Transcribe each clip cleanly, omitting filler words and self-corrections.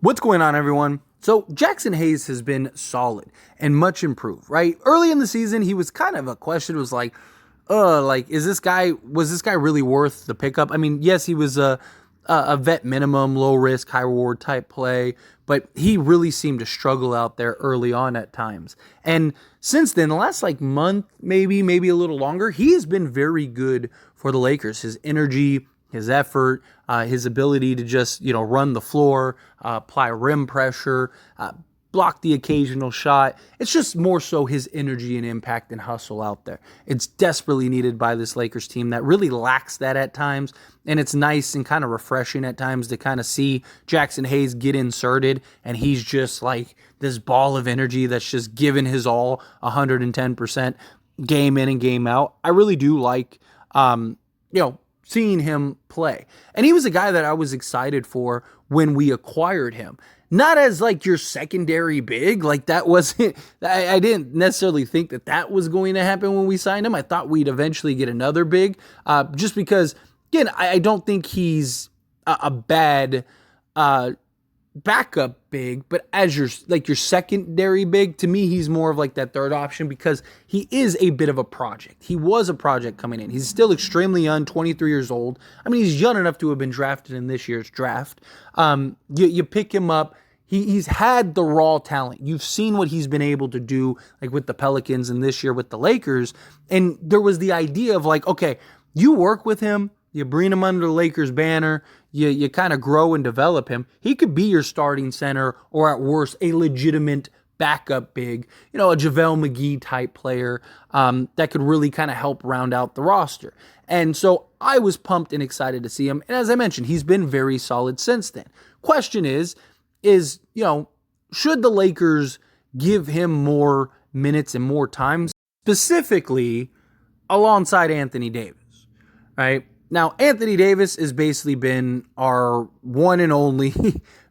What's going on, everyone? So Jaxson Hayes has been solid and much improved, right? Early in the season, he was kind of a question. Was like, was this guy really worth the pickup? I mean, yes, he was a vet minimum, low risk, high reward type play, but he really seemed to struggle out there early on at times. And since then, the last month, maybe a little longer, he has been very good for the Lakers. His energy, his effort, his ability to just, run the floor, apply rim pressure, block the occasional shot. It's just more so his energy and impact and hustle out there. It's desperately needed by this Lakers team that really lacks that at times. And it's nice and kind of refreshing at times to kind of see Jaxson Hayes get inserted and he's just like this ball of energy that's just giving his all 110% game in and game out. I really do like, seeing him play. And he was a guy that I was excited for when we acquired him. Not as your secondary big, that wasn't, I didn't necessarily think that was going to happen when we signed him. I thought we'd eventually get another big, just because, again, I don't think he's a bad backup big, but as your secondary big, to me, he's more of that third option because he is a bit of a project. He was a project coming in. He's still extremely young, 23 years old. I mean, he's young enough to have been drafted in this year's draft. You pick him up. He's had the raw talent. You've seen what he's been able to do, with the Pelicans and this year with the Lakers. And there was the idea of okay, you work with him, you bring him under the Lakers banner, you kind of grow and develop him. He could be your starting center or at worst a legitimate backup big, a JaVale McGee type player that could really kind of help round out the roster. And so I was pumped and excited to see him. And as I mentioned, he's been very solid since then. Question is, should the Lakers give him more minutes and more time, specifically alongside Anthony Davis, right? Now, Anthony Davis has basically been our one and only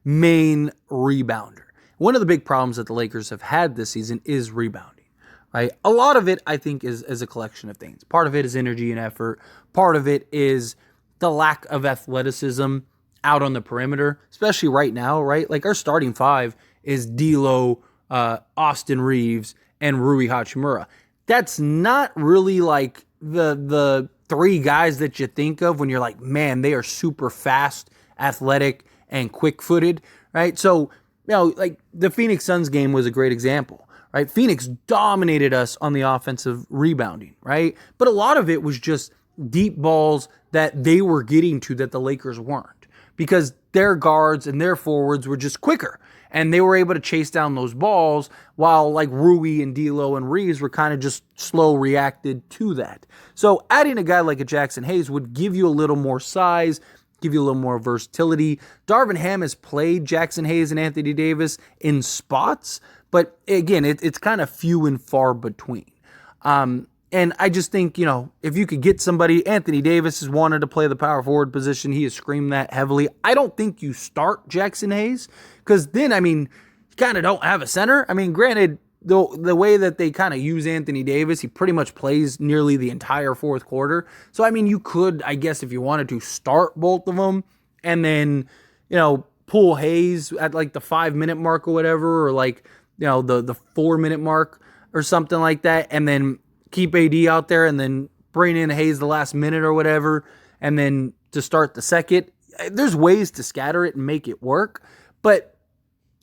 main rebounder. One of the big problems that the Lakers have had this season is rebounding, right? A lot of it, I think, is a collection of things. Part of it is energy and effort. Part of it is the lack of athleticism out on the perimeter, especially right now, right? Our starting five is D'Lo, Austin Reeves, and Rui Hachimura. That's not really the three guys that you think of when you're man, they are super fast, athletic, and quick-footed, right? So, the Phoenix Suns game was a great example, right? Phoenix dominated us on the offensive rebounding, right? But a lot of it was just deep balls that they were getting to that the Lakers weren't, because their guards and their forwards were just quicker. And they were able to chase down those balls while Rui and D'Lo and Reeves were kind of just slow reacted to that. So adding a guy like a Jaxson Hayes would give you a little more size, give you a little more versatility. Darvin Ham has played Jaxson Hayes and Anthony Davis in spots, but again, it's kind of few and far between. And I just think, if you could get somebody, Anthony Davis has wanted to play the power forward position. He has screamed that heavily. I don't think you start Jaxson Hayes because then, you kind of don't have a center. Granted, the way that they kind of use Anthony Davis, he pretty much plays nearly the entire fourth quarter. So, you could, I guess, if you wanted to, start both of them and then, pull Hayes at the 5-minute mark or whatever, or the 4-minute mark or something like that. And then keep AD out there and then bring in Hayes the last minute or whatever, and then to start the second. There's ways to scatter it and make it work, but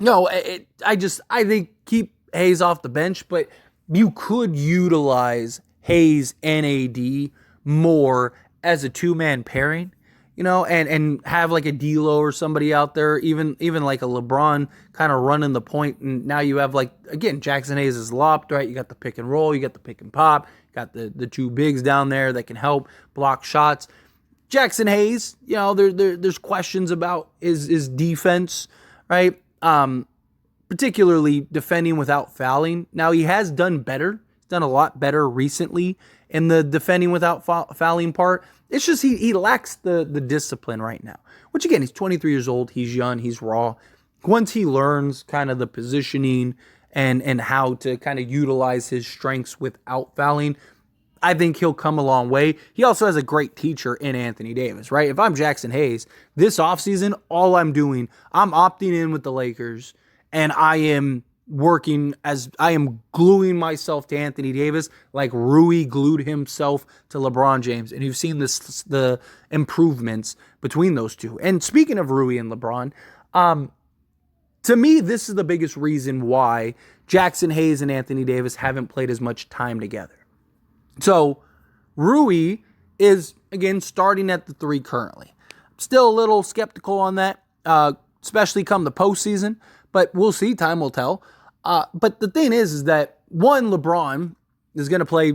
no, I think keep Hayes off the bench, but you could utilize Hayes and AD more as a two-man pairing, and have a D'Lo or somebody out there, even a LeBron kind of running the point. And now you have again, Jaxson Hayes is lopped, right? You got the pick and roll, you got the pick and pop, you got the two bigs down there that can help block shots. Jaxson Hayes, there's questions about his defense, right? Particularly defending without fouling. Now he has done better. He's done a lot better recently in the defending without fouling part. It's just he lacks the discipline right now, which again, he's 23 years old. He's young. He's raw. Once he learns kind of the positioning and how to kind of utilize his strengths without fouling, I think he'll come a long way. He also has a great teacher in Anthony Davis, right? If I'm Jaxson Hayes, this offseason, all I'm doing, I'm opting in with the Lakers, and I am gluing myself to Anthony Davis like Rui glued himself to LeBron James. And you've seen the improvements between those two. And speaking of Rui and LeBron, to me, this is the biggest reason why Jaxson Hayes and Anthony Davis haven't played as much time together. So Rui is, again, starting at the 3 currently. Still a little skeptical on that, especially come the postseason, but we'll see. Time will tell. But the thing is that, one, LeBron is going to play,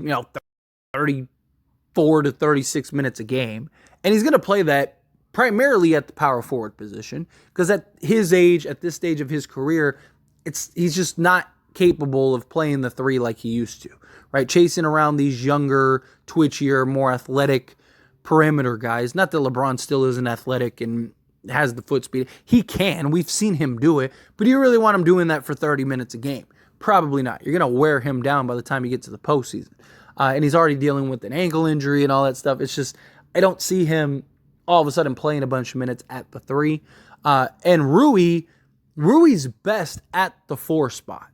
34 to 36 minutes a game, and he's going to play that primarily at the power forward position, because at his age, at this stage of his career, he's just not capable of playing the 3 like he used to, right? Chasing around these younger, twitchier, more athletic perimeter guys. Not that LeBron still isn't athletic and has the foot speed. He can. We've seen him do it. But do you really want him doing that for 30 minutes a game? Probably not. You're going to wear him down by the time you get to the postseason. And he's already dealing with an ankle injury and all that stuff. It's just, I don't see him all of a sudden playing a bunch of minutes at the 3. And Rui's best at the 4 spot,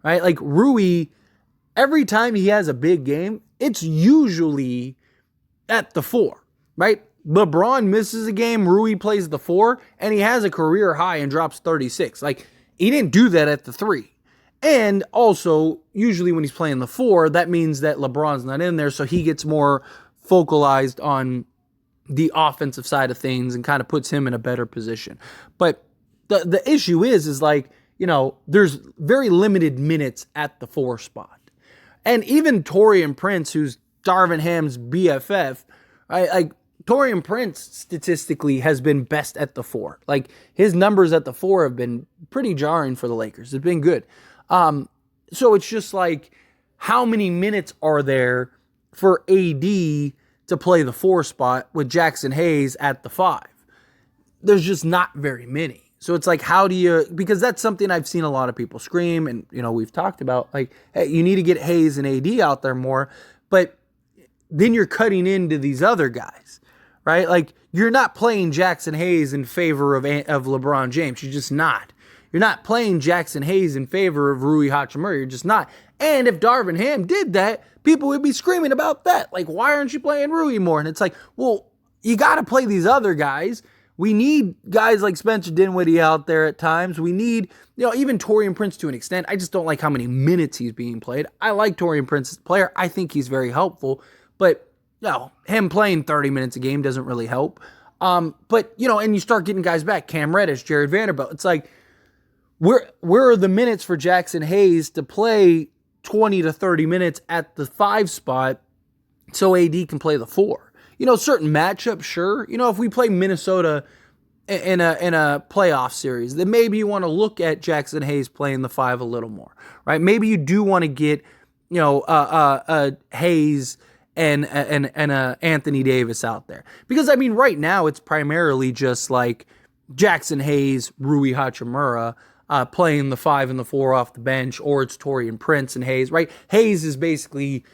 right? Like Rui, every time he has a big game, it's usually at the 4, right? LeBron misses a game, Rui plays the 4, and he has a career high and drops 36. Like, he didn't do that at the 3. And also, usually when he's playing the 4, that means that LeBron's not in there, so he gets more focalized on the offensive side of things and kind of puts him in a better position. But the issue is like, there's very limited minutes at the 4 spot. And even Taurean Prince, who's Darvin Ham's BFF, right? Like, Taurean Prince statistically has been best at the 4. Like, his numbers at the 4 have been pretty jarring for the Lakers. It's been good. So it's just like, how many minutes are there for AD to play the 4 spot with Jaxson Hayes at the 5? There's just not very many. So it's like, how do you, because that's something I've seen a lot of people scream, and, we've talked about, like, hey, you need to get Hayes and AD out there more, but then you're cutting into these other guys, right? Like, you're not playing Jaxson Hayes in favor of LeBron James. You're just not. You're not playing Jaxson Hayes in favor of Rui Hachimura. You're just not. And if Darvin Ham did that, people would be screaming about that. Like, why aren't you playing Rui more? And it's like, well, you got to play these other guys. We need guys like Spencer Dinwiddie out there at times. We need, even Taurean Prince to an extent. I just don't like how many minutes he's being played. I like Taurean Prince as a player. I think he's very helpful. But, him playing 30 minutes a game doesn't really help. But, and you start getting guys back. Cam Reddish, Jared Vanderbilt. It's like, where are the minutes for Jaxson Hayes to play 20 to 30 minutes at the 5 spot so AD can play the 4? Certain matchups, sure. If we play Minnesota in a playoff series, then maybe you want to look at Jaxson Hayes playing the 5 a little more, right? Maybe you do want to get, Hayes and Anthony Davis out there. Because, right now it's primarily just like Jaxson Hayes, Rui Hachimura, playing the 5 and the 4 off the bench, or it's Taurean Prince and Hayes, right? Hayes is basically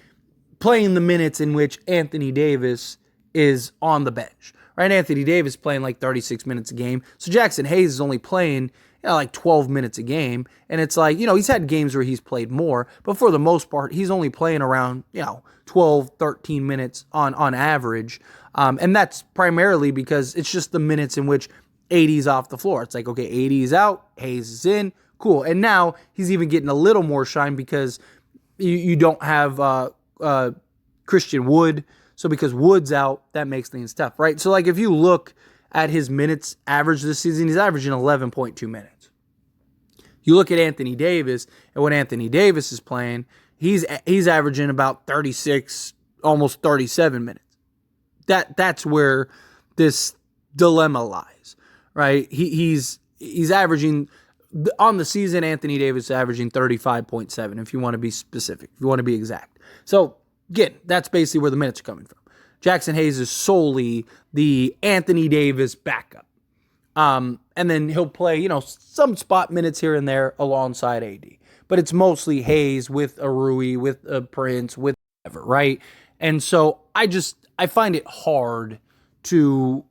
playing the minutes in which Anthony Davis is on the bench, right? Anthony Davis playing like 36 minutes a game. So Jaxson Hayes is only playing, like 12 minutes a game. And it's like, he's had games where he's played more, but for the most part, he's only playing around, 12, 13 minutes on average. And that's primarily because it's just the minutes in which AD's off the floor. It's like, okay, AD's out, Hayes is in, cool. And now he's even getting a little more shine because you don't have Christian Wood. So because Wood's out, that makes things tough, right? So like if you look at his minutes average this season, he's averaging 11.2 minutes. You look at Anthony Davis, and when Anthony Davis is playing, he's averaging about 36, almost 37 minutes. That's where this dilemma lies, right? He's averaging, on the season, Anthony Davis is averaging 35.7, if you want to be specific, if you want to be exact. So again, that's basically where the minutes are coming from. Jaxson Hayes is solely the Anthony Davis backup. And then he'll play, some spot minutes here and there alongside AD. But it's mostly Hayes with a Rui, with a Prince, with whatever, right? And so I find it hard to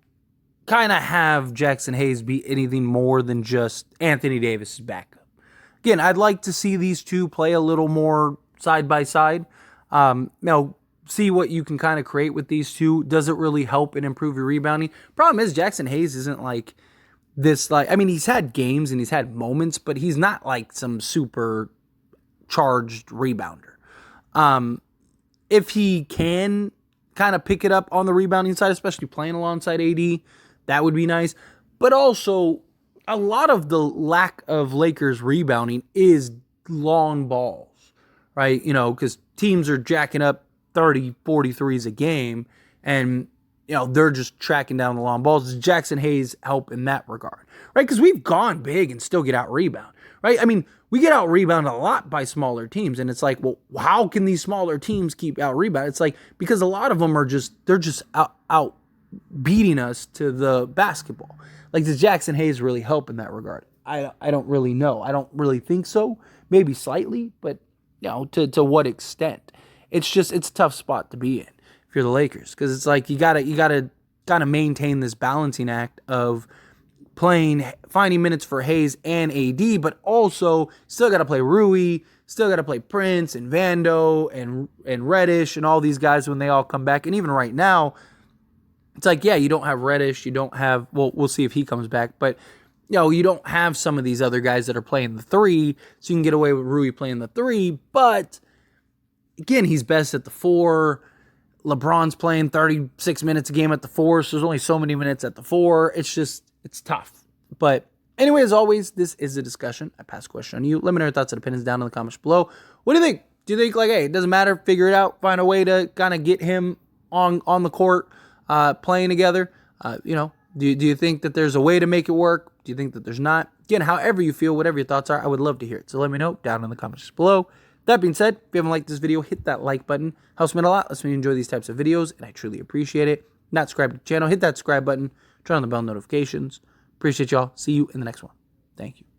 kind of have Jaxson Hayes be anything more than just Anthony Davis's backup. Again, I'd like to see these two play a little more side by side. Now, see what you can kind of create with these two. Does it really help and improve your rebounding? Problem is, Jaxson Hayes isn't like this, like, I mean, he's had games and he's had moments, but he's not like some super charged rebounder. If he can kind of pick it up on the rebounding side, especially playing alongside AD, that would be nice. But also, a lot of the lack of Lakers rebounding is long balls, right? You know, because teams are jacking up 30, 43s a game, and, you know, they're just tracking down the long balls. Does Jaxson Hayes help in that regard, right? Because we've gone big and still get out rebound, right? I mean, we get out rebounded a lot by smaller teams, and it's like, well, how can these smaller teams keep out rebound? It's like, because a lot of them are they're just out beating us to the basketball. Like, does Jaxson Hayes really help in that regard? I don't really know. I don't really think so. Maybe slightly, but, you know, to what extent? It's a tough spot to be in if you're the Lakers, because it's like you gotta kind of maintain this balancing act of finding minutes for Hayes and AD, but also still got to play Rui, still got to play Prince and Vando and Reddish and all these guys when they all come back. And even right now, it's like, yeah, you don't have Reddish, you don't have, well, we'll see if he comes back, but, you know, you don't have some of these other guys that are playing the 3, so you can get away with Rui playing the 3, but again, he's best at the 4. LeBron's playing 36 minutes a game at the 4, so there's only so many minutes at the 4. It's tough. But anyway, as always, this is a discussion. I pass the question on you. Let me know your thoughts and opinions down in the comments below. What do you think? Do you think, like, hey, it doesn't matter, figure it out, find a way to kind of get him on the court playing together? You know, do you think that there's a way to make it work? Do you think that there's not? Again, however you feel, whatever your thoughts are, I would love to hear it. So let me know down in the comments below. That being said, if you haven't liked this video, hit that like button. Helps me a lot. Lets me enjoy these types of videos, and I truly appreciate it. Not subscribed to the channel, hit that subscribe button. Turn on the bell notifications. Appreciate y'all. See you in the next one. Thank you.